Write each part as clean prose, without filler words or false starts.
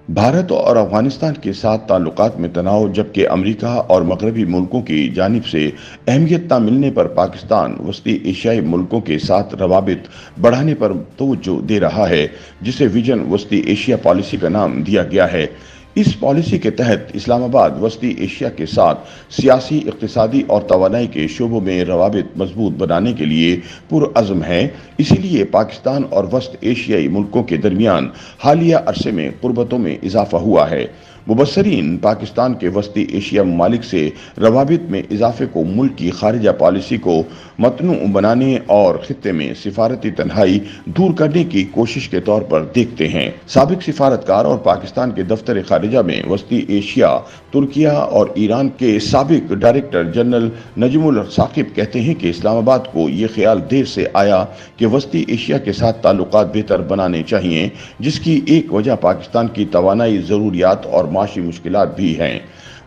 भारत और अफगानिस्तान के साथ ताल्लुकात में तनाव, जबकि अमेरिका और मगरबी मुल्कों की जानिब से अहमियत न मिलने पर पाकिस्तान वस्ती एशियाई मुल्कों के साथ रवाबित बढ़ाने पर तवज्जो दे रहा है, जिसे विजन वस्ती एशिया पॉलिसी का नाम दिया गया है। इस पॉलिसी के तहत इस्लामाबाद वस्ती एशिया के साथ सियासी, इक्तिसादी और तवानाई के शोबों में रवाबित मजबूत बनाने के लिए पुरअज़्म है। इसीलिए पाकिस्तान और वस्त एशियाई मुल्कों के दरमियान हालिया अरसे में कुर्बतों में इजाफा हुआ है। मुबस्सरीन पाकिस्तान के वस्ती एशिया ममालिक से रवाबित में इजाफे को मुल्क की खारिजा पॉलिसी को मतनू बनाने और खित्ते में सिफारती तन्हाई दूर करने की कोशिश के तौर पर देखते हैं। साबिक सिफारतकार और पाकिस्तान के दफ्तर खारिजा में वस्ती एशिया, तुर्किया और ईरान के साबिक डायरेक्टर जनरल नजमुल साकिब कहते हैं कि इस्लामाबाद को ये ख्याल देर से आया कि वस्ती एशिया के साथ ताल्लुकात बेहतर बनाने चाहिए, जिसकी एक वजह पाकिस्तान की तवानाई ज़रूरियात और माशी मुश्किलात भी हैं।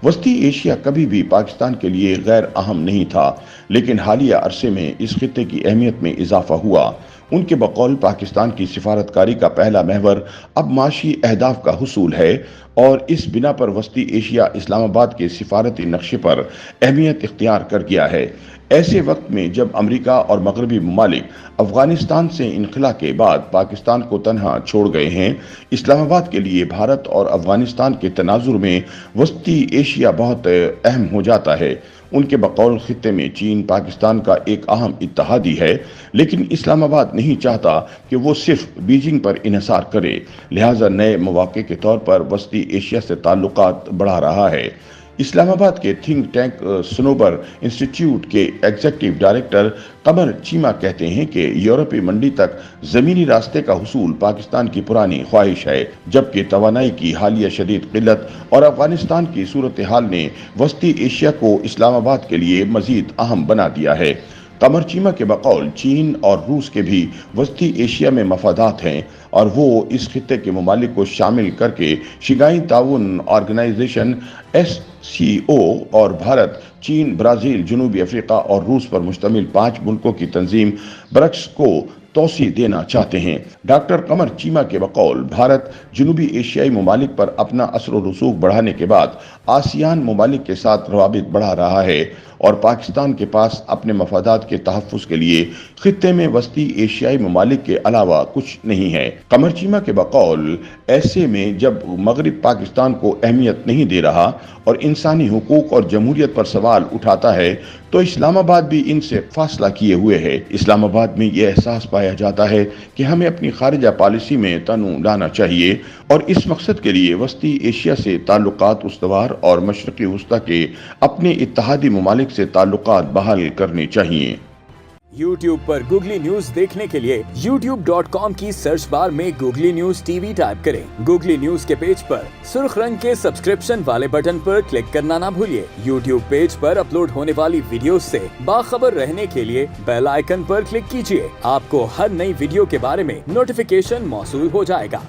वस्ती एशिया कभी भी पाकिस्तान के लिए गैर अहम नहीं था, लेकिन हालिया अरसे में इस खित्ते की अहमियत में इजाफा हुआ। उनके बकौल पाकिस्तान की सिफारतकारी का पहला महवर अब माशी अहदाफ का हुसूल है और इस बिना पर वस्ती एशिया इस्लामाबाद के सिफारती नक्शे पर अहमियत इख्तियार कर गया है। ऐसे वक्त में जब अमेरिका और मगरबी ममालिक अफगानिस्तान से इनखला के बाद पाकिस्तान को तन्हा छोड़ गए हैं, इस्लामाबाद के लिए भारत और अफगानिस्तान के तनाजुर में वस्ती एशिया बहुत अहम हो जाता है। उनके बकौल खित्ते में चीन पाकिस्तान का एक अहम इत्तेहादी है, लेकिन इस्लामाबाद नहीं चाहता कि वो सिर्फ बीजिंग पर इन्हिसार करे, लिहाजा नए मौके के तौर पर वस्ती एशिया से ताल्लुकात बढ़ा रहा है। इस्लामाबाद के थिंक टैंक सनोबर इंस्टीट्यूट के एग्जीक्यूटिव डायरेक्टर कमर चीमा कहते हैं कि यूरोपीय मंडी तक जमीनी रास्ते का हुसूल पाकिस्तान की पुरानी ख्वाहिश है, जबकि तवानाई की हालिया शदीद किल्लत और अफगानिस्तान की सूरत हाल ने वस्ती एशिया को इस्लामाबाद के लिए मजीद अहम बना दिया है। कमर चीमा के बकौल चीन और रूस के भी वस्ती एशिया में मफादात हैं और वो इस खित्ते के ममालिक को शामिल करके शिगाई ताउन ऑर्गेनाइजेशन SCO और भारत, चीन, ब्राज़ील, जनूबी अफ्रीका और रूस पर मुश्तमिल 5 मुल्कों की तंजीम ब्रिक्स को तोसी देना चाहते हैं। डॉक्टर कमर चीमा के बकौल भारत जनूबी एशियाई ममालिक पर अपना असर रसूख बढ़ाने के बाद आसियान ममालिक के साथ रवाबित बढ़ा रहा है और पाकिस्तान के पास अपने मफादात के तहफ़्फ़ुज़ के लिए खित्ते में वस्ती एशियाई ममालिक के अलावा कुछ नहीं है। कमर चीमा के बकौल ऐसे में जब मगरिब पाकिस्तान को अहमियत नहीं दे रहा और इंसानी हुकूक और जमहूरियत पर सवाल उठाता है, तो इस्लामाबाद भी इनसे फासला किए हुए है। इस्लामाबाद में यह एहसास पाया जाता है कि हमें अपनी खारिजा पॉलिसी में तनू लाना चाहिए और इस मकसद के लिए वस्ती एशिया से ताल्लुकात उस्तवार और मशरक़ी वस्ता के अपने इत्तेहादी ममालिक से ताल्लुकात बहाल करने चाहिए। YouTube पर गूगली न्यूज देखने के लिए youtube.com की सर्च बार में गूगली न्यूज TV टाइप करें। गूगली न्यूज के पेज पर सुर्ख रंग के सब्सक्रिप्शन वाले बटन पर क्लिक करना ना भूलिए। YouTube पेज पर अपलोड होने वाली वीडियोस से बाखबर रहने के लिए बेल आइकन पर क्लिक कीजिए। आपको हर नई वीडियो के बारे में नोटिफिकेशन मौसूल हो जाएगा।